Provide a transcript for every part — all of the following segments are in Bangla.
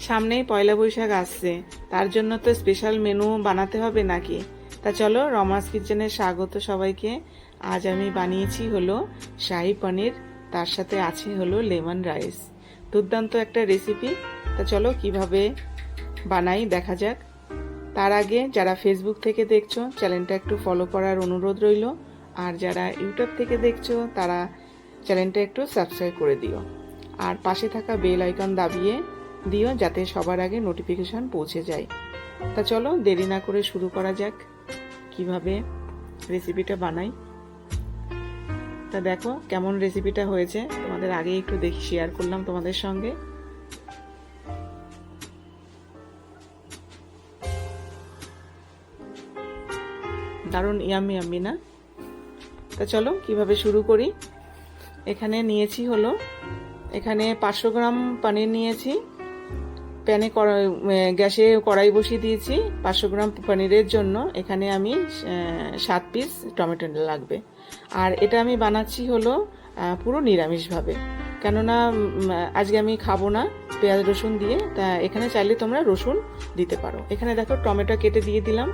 সামনেই পয়লা বৈশাখ আসছে, তার জন্য তো স্পেশাল মেনু বানাতে হবে নাকি। তা চলো, রমাস কিচেনে স্বাগত সবাইকে। আজ আমি বানিয়েছি হলো শাহি পনির, তার সাথে আছে হলো লেমন রাইস। দুর্দান্ত একটা রেসিপি। তা চলো কিভাবে বানাই দেখা যাক। তার আগে যারা ফেসবুক থেকে দেখছো, চ্যানেলটা একটু ফলো করার অনুরোধ রইল। আর যারা ইউটিউব থেকে দেখছো, তারা চ্যানেলটা একটু সাবস্ক্রাইব করে দিও। আর পাশে থাকা বেল আইকন দাবিয়ে দিও, যাতে সবার আগে নোটিফিকেশন পৌঁছে যায়। তা চলো দেরি না করে শুরু করা যাক কিভাবে রেসিপিটা বানাই। তা দেখো কেমন রেসিপিটা হয়েছে, তোমাদের আগে একটু দেখি শেয়ার করলাম তোমাদের সঙ্গে। দারুণ ইয়াম্মি ইয়াম্মি না? তা চলো কিভাবে শুরু করি। এখানে নিয়েছি হলো, এখানে 500 গ্রাম পনির নিয়েছি। প্যানে গ্যাসে কড়াই বসিয়ে দিয়েছি 500 গ্রাম পনিরের জন্য। এখানে আমি 7 পিস টমেটো লাগবে। আর এটা আমি বানাচ্ছি হলো পুরো নিরামিষভাবে, কেননা আজকে আমি খাবো না পেঁয়াজ রসুন দিয়ে। তা এখানে চাইলে তোমরা রসুন দিতে পারো। এখানে দেখো টমেটো কেটে দিয়ে দিলাম।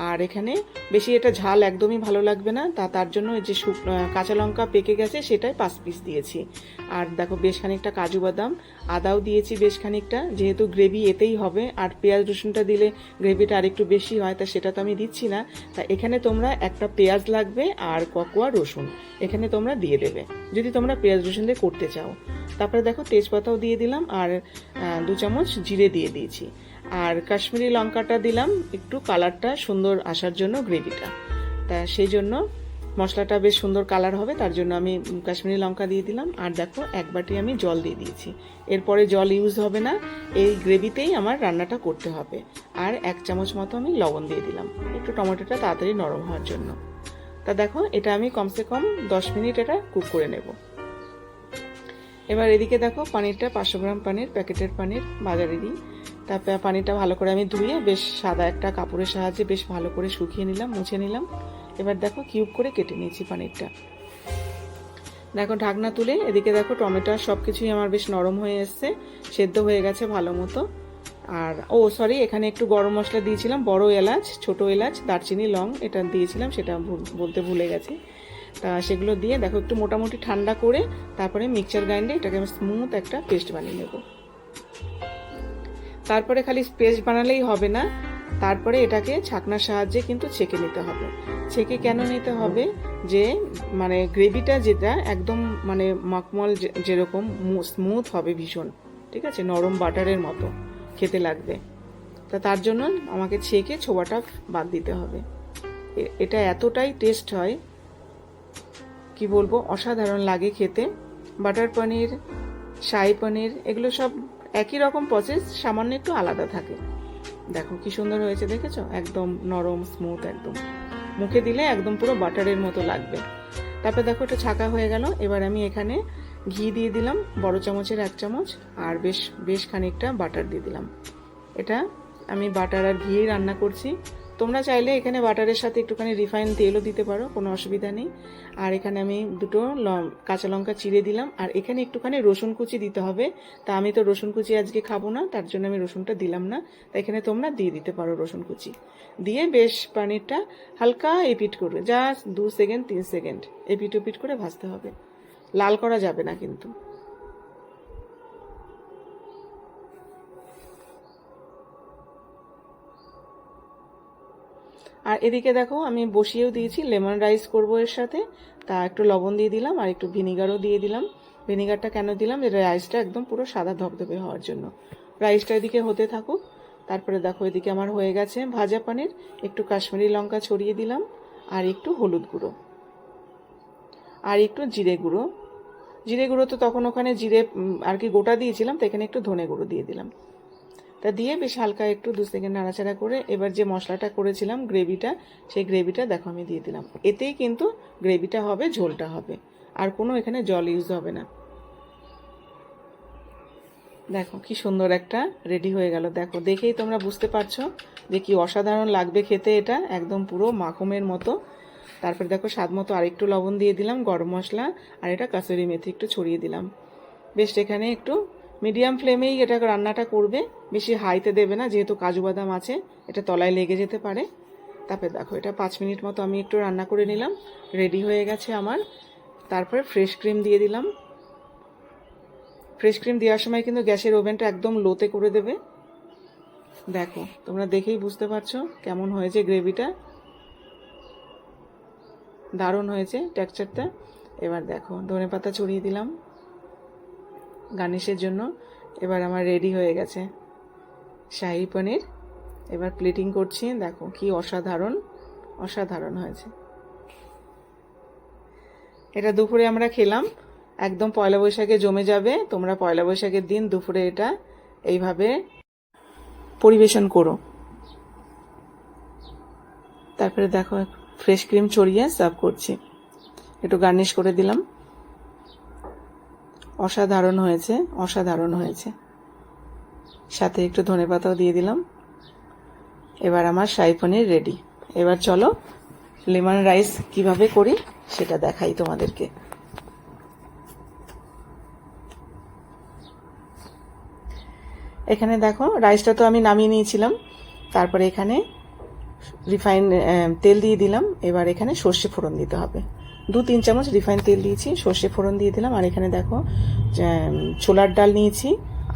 আর এখানে বেশি এটা ঝাল একদমই ভালো লাগবে না, তার জন্য যে কাঁচা লঙ্কা পেকে গেছে সেটাই 5 পিস দিয়েছি। আর দেখো বেশ খানিকটা কাজু বাদাম, আদাও দিয়েছি বেশ খানিকটা, যেহেতু গ্রেভি এতেই হবে। আর পেঁয়াজ রসুনটা দিলে গ্রেভিটা আরেকটু বেশি হয়, তা সেটা তো আমি দিচ্ছি না। তা এখানে তোমরা একটা পেঁয়াজ লাগবে আর ককোয়া রসুন এখানে তোমরা দিয়ে দেবে, যদি তোমরা পেঁয়াজ রসুন দিয়ে করতে চাও। তারপরে দেখো তেজপাতাও দিয়ে দিলাম, আর 2 চামচ জিরে দিয়ে দিয়েছি। আর কাশ্মীরি লঙ্কাটা দিলাম একটু কালারটা সুন্দর আসার জন্য, গ্রেভিটা। তা সেই জন্য মশলাটা বেশ সুন্দর কালার হবে, তার জন্য আমি কাশ্মীরি লঙ্কা দিয়ে দিলাম। আর দেখো 1 বাটি আমি জল দিয়ে দিয়েছি। এরপরে জল ইউজ হবে না, এই গ্রেভিতেই আমার রান্নাটা করতে হবে। আর 1 চামচ মতো আমি লবণ দিয়ে দিলাম, একটু টমেটোটা তাড়াতাড়ি নরম হওয়ার জন্য। তা দেখো এটা আমি কমসে কম 10 মিনিট এটা কুক করে নেব। এবার এদিকে দেখো পনিরটা 500 গ্রাম পনির, প্যাকেটের পনির বাজারেরই। তারপর পানিটা ভালো করে আমি ধুয়ে বেশ সাদা একটা কাপড়ের সাহায্যে বেশ ভালো করে শুকিয়ে নিলাম, মুছে নিলাম। এবার দেখো কিউব করে কেটে নিয়েছি পনিরটা। দেখো ঢাকনা তুলে এদিকে দেখো টমেটো সব কিছুই আমার বেশ নরম হয়ে এসছে, সেদ্ধ হয়ে গেছে ভালো মতো। আর সরি, এখানে একটু গরম মশলা দিয়েছিলাম, বড় এলাচ, ছোট এলাচ, দারচিনি, লং এটা দিয়েছিলাম, সেটা বলতে ভুলে গেছি। তা সেগুলো দিয়ে দেখো একটু মোটামুটি ঠান্ডা করে তারপরে মিক্সচার গ্রাইন্ডে এটাকে আমি স্মুথ একটা পেস্ট বানিয়ে নেব। তারপরে খালি পেস্ট বানালেই হবে না, তারপরে এটাকে ছাকনার সাহায্যে কিন্তু ছেঁকে নিতে হবে। ছেঁকে কেন নিতে হবে, যে মানে গ্রেভিটা যেটা একদম মানে মাখমল যেরকম স্মুথ হবে ভীষণ, ঠিক আছে, নরম বাটারের মতো খেতে লাগবে। তা তার জন্য আমাকে ছেঁকে ছোবাটা বাদ দিতে হবে। এটা এতটাই টেস্ট হয়, কি বলবো, অসাধারণ লাগে খেতে। বাটার পনির, শাহি পনির এগুলো সব একই রকম প্রসেস, সামান্য একটু আলাদা থাকে। দেখো কি সুন্দর হয়েছে, দেখেছো, একদম নরম স্মুথ, একদম মুখে দিলে একদম পুরো বাটারের মতো লাগবে। তারপর দেখো এটা ছাকা হয়ে গেল। এবার আমি এখানে ঘি দিয়ে দিলাম, বড় চামচের 1 চামচ। আর বেশ খানিকটা বাটার দিয়ে দিলাম। এটা আমি বাটার আর ঘি রান্না করছি। তোমরা চাইলে এখানে বাটারের সাথে একটুখানি রিফাইন তেলও দিতে পারো, কোনো অসুবিধা নেই। আর এখানে আমি 2টো কাঁচা লঙ্কা চিড়ে দিলাম। আর এখানে একটুখানি রসুন কুচি দিতে হবে। তা আমি তো রসুন কুচি আজকে খাবো না, তার জন্য আমি রসুনটা দিলাম না। তা এখানে তোমরা দিয়ে দিতে পারো রসুন কুচি। দিয়ে বেশ পনিরটা হালকা এপিট করবে, জাস্ট 2 সেকেন্ড 3 সেকেন্ড এপিট ওপিট করে ভাজতে হবে, লাল করা যাবে না কিন্তু। আর এদিকে দেখো আমি বসিয়েও দিয়েছি, লেমন রাইস করবো এর সাথে। তা একটু লবণ দিয়ে দিলাম আর একটু ভিনিগারও দিয়ে দিলাম। ভিনিগারটা কেন দিলাম, যে রাইসটা একদম পুরো সাদা ধবধবে হওয়ার জন্য। রাইসটা এদিকে হতে থাকুক। তারপরে দেখো এদিকে আমার হয়ে গেছে ভাজা পনির। একটু কাশ্মীরি লঙ্কা ছড়িয়ে দিলাম, আর একটু হলুদ গুঁড়ো, আর একটু জিরে গুঁড়ো। জিরে গুঁড়ো তো তখন ওখানে জিরে আর কি গোটা দিয়েছিলাম, তো এখানে একটু ধনে গুঁড়ো দিয়ে দিলাম। তা দিয়ে বেশ হালকা একটু 2 সেকেন্ড নাড়াচাড়া করে এবার যে মশলাটা করেছিলাম গ্রেভিটা, সেই গ্রেভিটা দেখো আমি দিয়ে দিলাম। এতেই কিন্তু গ্রেভিটা হবে, ঝোলটা হবে, আর কোনো এখানে জল ইউজ হবে না। দেখো কি সুন্দর একটা রেডি হয়ে গেল। দেখো দেখেই তোমরা বুঝতে পারছো যে কি অসাধারণ লাগবে খেতে, এটা একদম পুরো মাখনের মতো। তারপরে দেখো স্বাদ মতো আরেকটু লবণ দিয়ে দিলাম, গরম মশলা, আর এটা কাসুরি মেথি একটু ছড়িয়ে দিলাম। বেশ এখানে একটু মিডিয়াম ফ্লেমেই এটা রান্নাটা করবে, বেশি হাইতে দেবে না, যেহেতু কাজু বাদাম আছে, এটা তলায় লেগে যেতে পারে। তারপরে দেখো এটা 5 মিনিট মতো আমি একটু রান্না করে নিলাম, রেডি হয়ে গেছে আমার। তারপরে ফ্রেশ ক্রিম দিয়ে দিলাম। ফ্রেশ ক্রিম দেওয়ার সময় কিন্তু গ্যাসের ওভেনটা একদম লোতে করে দেবে। দেখো তোমরা দেখেই বুঝতে পারছো কেমন হয়েছে গ্রেভিটা, দারুণ হয়েছে টেক্সচারটা। এবার দেখো ধনেপাতা ছড়িয়ে দিলাম গার্নিশের জন্য। এবার আমার রেডি হয়ে গেছে শাহী পনির। এবার প্লেটিং করছি, দেখো কি অসাধারণ অসাধারণ হয়েছে। এটা দুপুরে আমরা খেলাম, একদম পয়লা বৈশাখে জমে যাবে। তোমরা পয়লা বৈশাখের দিন দুপুরে এটা এইভাবে পরিবেশন করো। তারপরে দেখো ফ্রেশ ক্রিম ছড়িয়ে সার্ভ করছি, একটু গার্নিশ করে দিলাম। অসাধারণ হয়েছে অসাধারণ হয়েছে, সাথে একটু ধনেপাতাও দিয়ে দিলাম। এবার আমার শাহী পনির রেডি। এবার চলো লেমন রাইস কিভাবে করি সেটা দেখাই তোমাদেরকে। এখানে দেখো রাইসটা তো আমি নামিয়ে নিয়েছিলাম, তারপরে এখানে রিফাইন তেল দিয়ে দিলাম। এবার এখানে সর্ষে ফোড়ন দিতে হবে, 2-3 চামচ রিফাইন তেল দিয়েছি, সর্ষে ফোড়ন দিয়ে দিলাম। আর এখানে দেখো ছোলার ডাল নিয়েছি,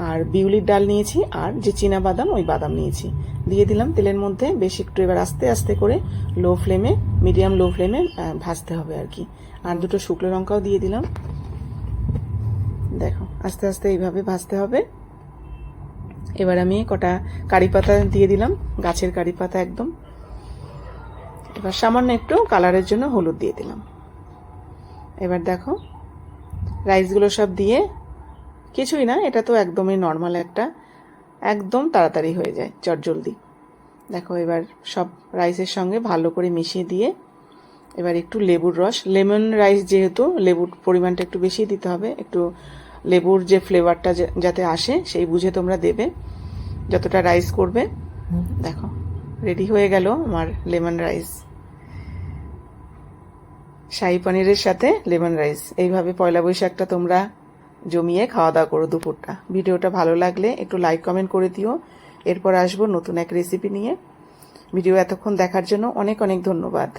আর বিউলির ডাল নিয়েছি, আর যে চীনা বাদাম ওই বাদাম নিয়েছি, দিয়ে দিলাম তেলের মধ্যে। বেশ একটু এবার আস্তে আস্তে করে লো ফ্লেমে, মিডিয়াম লো ফ্লেমে ভাজতে হবে আর কি। আর 2টো শুকনো লঙ্কাও দিয়ে দিলাম। দেখো আস্তে আস্তে এইভাবে ভাজতে হবে। এবার আমি কটা কারি পাতা দিয়ে দিলাম, গাছের কারি পাতা একদম। এবার সামান্য একটু কালারের জন্য হলুদ দিয়ে দিলাম। এবার দেখো রাইসগুলো সব দিয়ে, কিছুই না, এটা তো একদমই নর্মাল একটা, একদম তাড়াতাড়ি হয়ে যায় চটজলদি। দেখো এবার সব রাইসের সঙ্গে ভালো করে মিশিয়ে দিয়ে, এবার একটু লেবুর রস, লেমন রাইস যেহেতু লেবুর পরিমাণটা একটু বেশি দিতে হবে, একটু লেবুর যে ফ্লেভারটা যাতে আসে সেই বুঝে তোমরা দেবে যতটা রাইস করবে। দেখো রেডি হয়ে গেল আমার লেমন রাইস, শাহী পনিরের সাথে লেমন রাইস। এইভাবে পয়লা বৈশাখটা তোমরা জমিয়ে খাওয়া দাওয়া করো দুপুরটা। ভিডিওটা ভালো লাগলে একটু লাইক কমেন্ট করে দিও। এরপর আসবো নতুন এক রেসিপি নিয়ে। ভিডিও এতক্ষণ দেখার জন্য অনেক অনেক ধন্যবাদ।